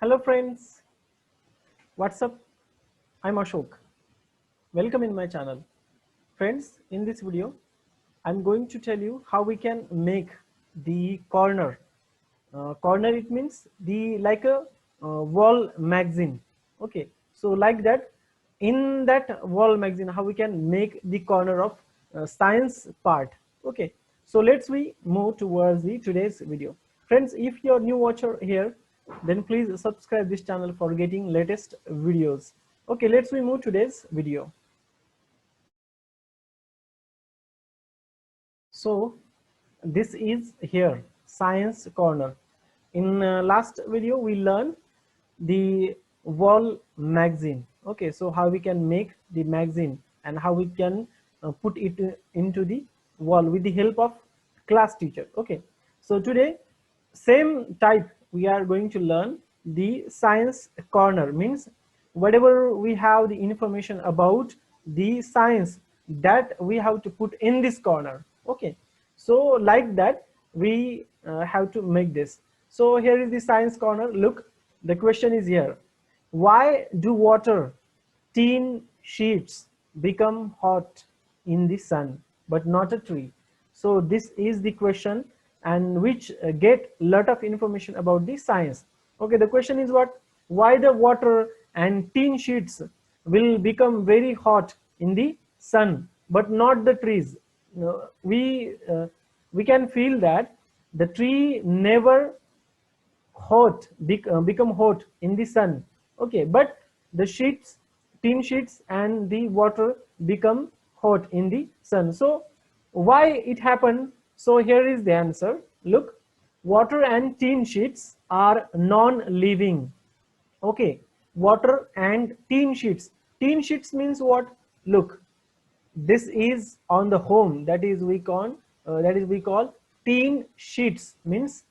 Hello friends, what's up? I'm Ashok. Welcome in my channel. Friends, in this video, I'm going to tell you how we can make the corner. Corner, it means the like a wall magazine. Okay, so like that, in that wall magazine, how we can make the corner of science part. Okay, so let's we move towards the today's video. Friends, if you're new watcher here, then please subscribe this channel for getting latest videos. Okay, let's we move today's video. So this is here science corner. In last video we learned the wall magazine. Okay, so how we can make the magazine and how we can put it into the wall with the help of class teacher. Okay, so today same type we are going to learn the science corner, means whatever we have the information about the science that we have to put in this corner. Okay, so like that we have to make this. So here is the science corner. Look, the question is here: why do water tin sheets become hot in the sun but not a tree? So this is the question, and which get lot of information about the science. Okay, the question is what: why the water and tin sheets will become very hot in the sun but not the trees? We can feel that the tree never become hot in the sun. Okay, but the sheets, tin sheets and the water become hot in the sun. So why it happened? So here is the answer. Look, water and tin sheets are non-living. Okay, water and tin sheets. Tin sheets means what? Look, this is on the home, that is we call tin sheets, means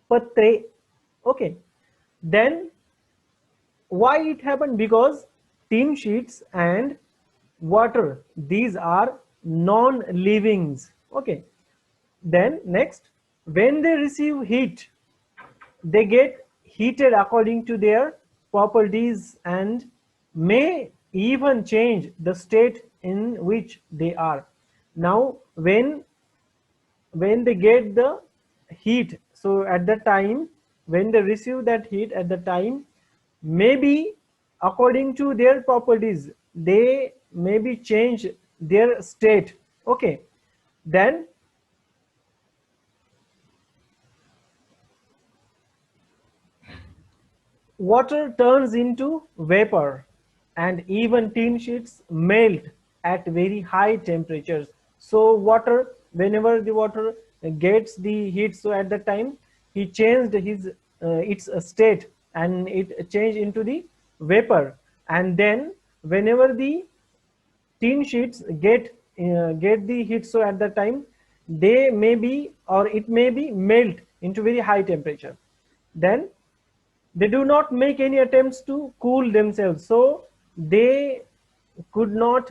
patre. Okay, then why it happened? Because tin sheets and water, these are non-livings. Okay, then next, when they receive heat, they get heated according to their properties and may even change the state in which they are. Now when they get the heat, so at the time when they receive that heat, at the time, maybe according to their properties they maybe change their state. Okay, then water turns into vapor and even tin sheets melt at very high temperatures. So water, whenever the water gets the heat, so at that time he changed his its state and it changed into the vapor. And then whenever the tin sheets get the heat, so at that time they may be, or it may be, melt into very high temperature. Then they do not make any attempts to cool themselves, so they could not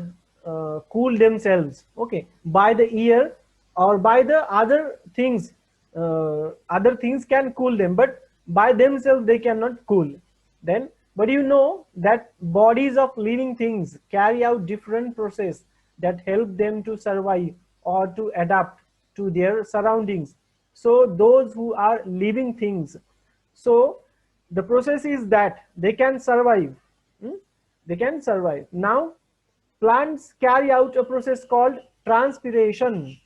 cool themselves. Okay, by the air or by the other things can cool them, but by themselves they cannot cool. Then, but you know that bodies of living things carry out different process that help them to survive or to adapt to their surroundings. So those who are living things, so the process is that they can survive. They can survive. Now plants carry out a process called transpiration.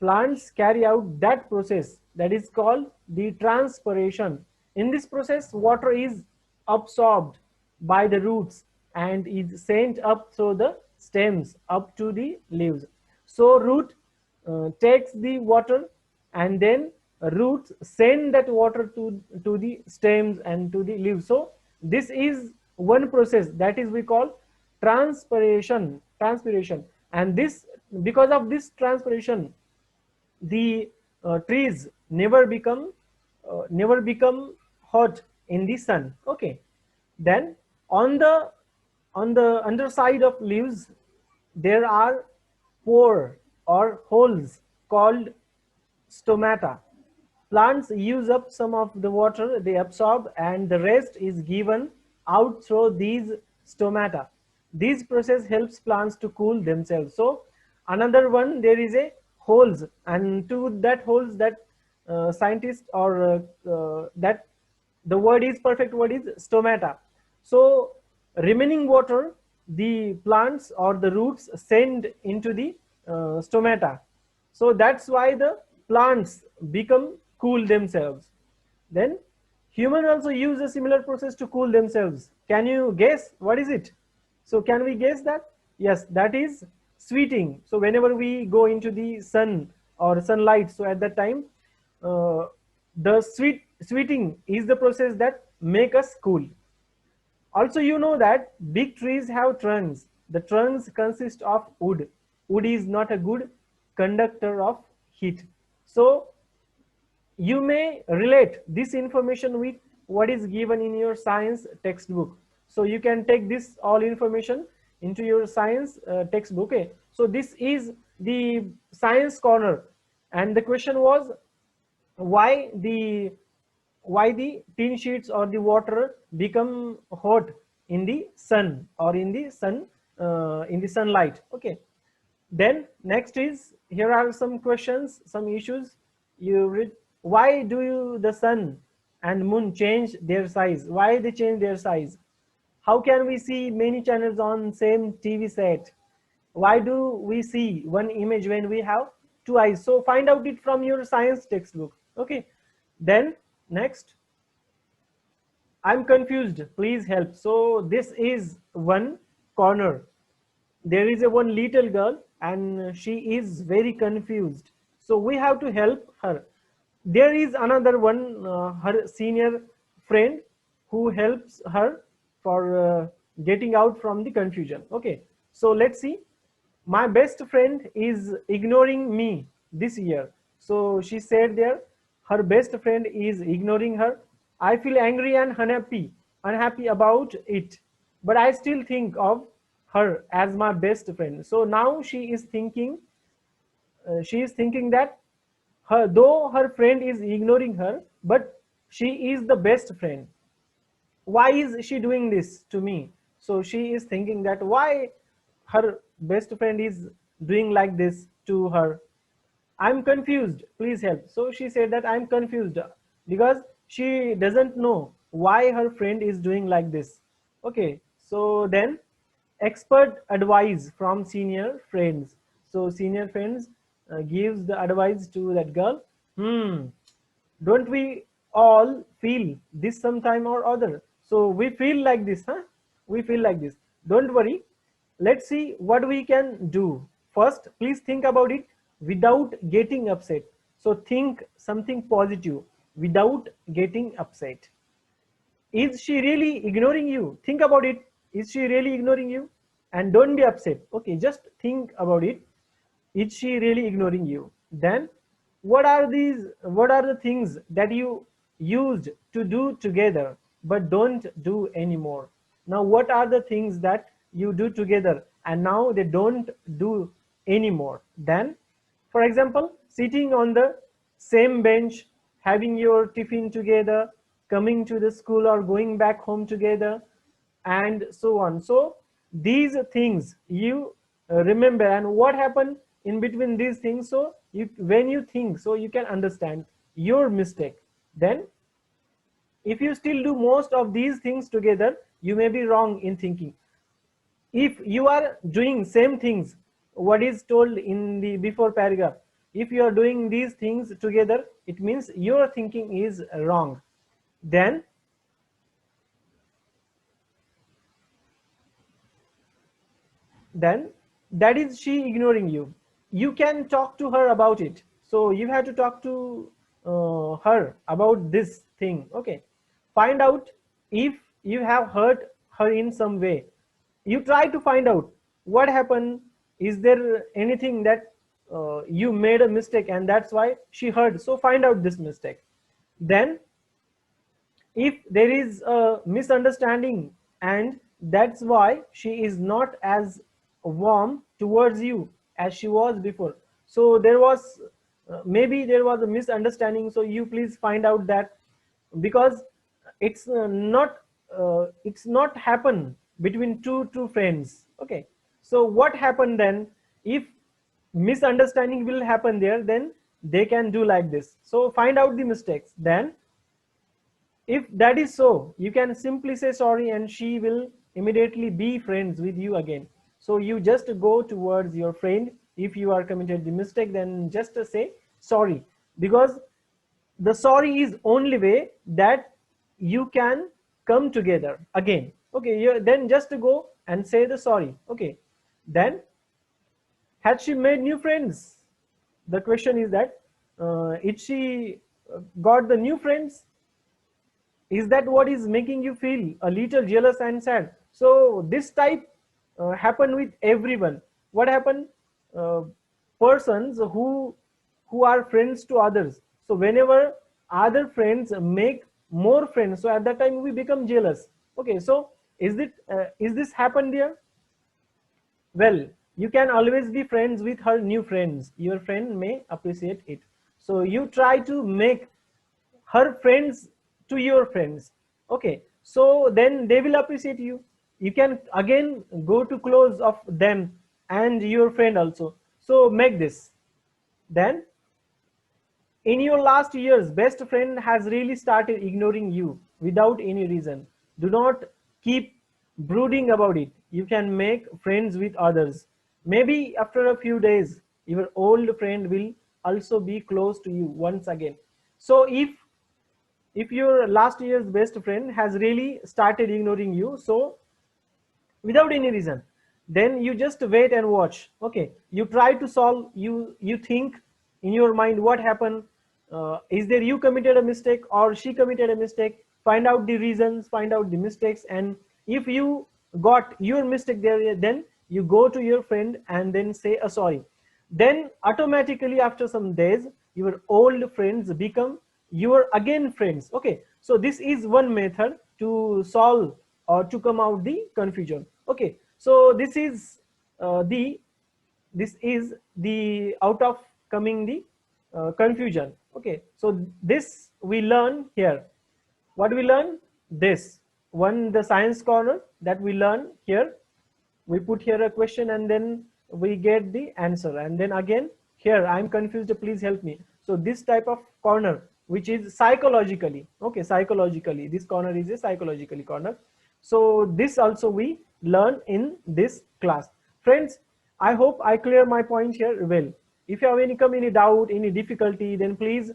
Plants carry out that process, that is called the transpiration. In this process water is absorbed by the roots and is sent up through the stems up to the leaves. So root takes the water, and then roots send that water to the stems and to the leaves. So this is one process, that is we call transpiration. And this, because of this transpiration, the trees never become hot in the sun. Okay, then on the underside of leaves there are pore or holes called stomata. Plants use up some of the water they absorb, and the rest is given out through these stomata. This process helps plants to cool themselves. So another one, there is a holes, and to that holes, that scientist, or that the word is, perfect word is stomata. So remaining water the plants or the roots send into the stomata. So that's why the plants become cool themselves. Then human also use a similar process to cool themselves. Can you guess what is it? So can we guess that? Yes, that is sweating. So whenever we go into the sun or sunlight, so at that time, uh, the sweating is the process that make us cool. Also, you know that big trees have trunks. The trunks consist of wood. Wood is not a good conductor of heat. So you may relate this information with what is given in your science textbook. So you can take this all information into your science textbook. Okay, so this is the science corner, and the question was, why the tin sheets or the water become hot in the sun, or in the sunlight. Okay, then next is, here are some questions, some issues. You read, why do the sun and moon change their size? Why they change their size? How can we see many channels on same TV set? Why do we see one image when we have two eyes? So find out it from your science textbook. Okay, then next, I'm confused, please help. So this is one corner. There is a one little girl, and she is very confused. So we have to help her. There is another one, her senior friend, who helps her for getting out from the confusion. Okay, so let's see. My best friend is ignoring me this year. So she said there, her best friend is ignoring her. I feel angry and unhappy about it, but I still think of her as my best friend. So now she is thinking that, though her friend is ignoring her, but she is the best friend. Why is she doing this to me? So she is thinking that, why her best friend is doing like this to her. I'm confused, please help. So she said that I'm confused because she doesn't know why her friend is doing like this. Okay, so then expert advice from senior friends. So senior friends gives the advice to that girl. Don't we all feel this sometime or other? So we feel like this, huh? We feel like this. Don't worry. Let's see what we can do. First, please think about it without getting upset. So think something positive without getting upset. Is she really ignoring you? Think about it. Is she really ignoring you? And don't be upset. Okay, just think about it. Is she really ignoring you? Then what are the things that you used to do together but don't do anymore? Now what are the things that you do together and now they don't do anymore? Then, for example, sitting on the same bench, having your tiffin together, coming to the school or going back home together, and so on. So these things you remember, and what happened in between these things. So when you think, so you can understand your mistake. Then if you still do most of these things together, you may be wrong in thinking. If you are doing same things what is told in the before paragraph, if you are doing these things together, it means your thinking is wrong. Then that is she ignoring you. You can talk to her about it. So you have to talk to her about this thing. Okay, find out if you have hurt her in some way. You try to find out what happened. Is there anything that you made a mistake and that's why she hurt? So find out this mistake. Then if there is a misunderstanding and that's why she is not as warm towards you as she was before. So there was maybe there was a misunderstanding, so you please find out that, because it's not happen between two friends. Okay, so what happened then? If misunderstanding will happen there, then they can do like this. So find out the mistakes. Then if that is so, you can simply say sorry and she will immediately be friends with you again. So you just go towards your friend. If you are committed the mistake, then just say sorry, because the sorry is only way that you can come together again. Okay, then just go and say the sorry. Okay, then had she made new friends? The question is that, if she got the new friends, is that what is making you feel a little jealous and sad? So this type happen with everyone. What happened? uh, Persons who are friends to others, so whenever other friends make more friends, so at that time we become jealous. Okay, so is this happen there? Well, you can always be friends with her new friends. Your friend may appreciate it. So you try to make her friends to your friends. Okay, so then they will appreciate you. You can again go to close of them and your friend also. So make this. Then in your last years, best friend has really started ignoring you without any reason. Do not keep brooding about it. You can make friends with others. Maybe after a few days, your old friend will also be close to you once again. So if your last year's best friend has really started ignoring you, so without any reason, then you just wait and watch. Okay, you try to solve, you think in your mind what happened. Is there you committed a mistake or she committed a mistake? Find out the reasons, find out the mistakes, and if you got your mistake there, then you go to your friend and then say a sorry. Then automatically after some days, your old friends become your again friends. Okay, so this is one method to solve or to come out the confusion. Okay, so the this is the out of coming the confusion. Okay, so this we learn here. What we learn? This one, the science corner that we learn here. We put here a question and then we get the answer, and then again here I'm confused, please help me. So this type of corner, which is psychologically, okay, psychologically this corner is a psychologically corner. So this also we learn in this class. Friends, I hope I clear my point here well. If you have any doubt, any difficulty, then please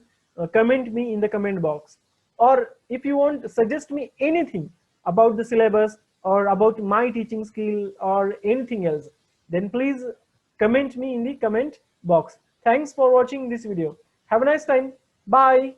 comment me in the comment box. Or if you want suggest me anything about the syllabus or about my teaching skill or anything else, then please comment me in the comment box. Thanks for watching this video. Have a nice time. Bye.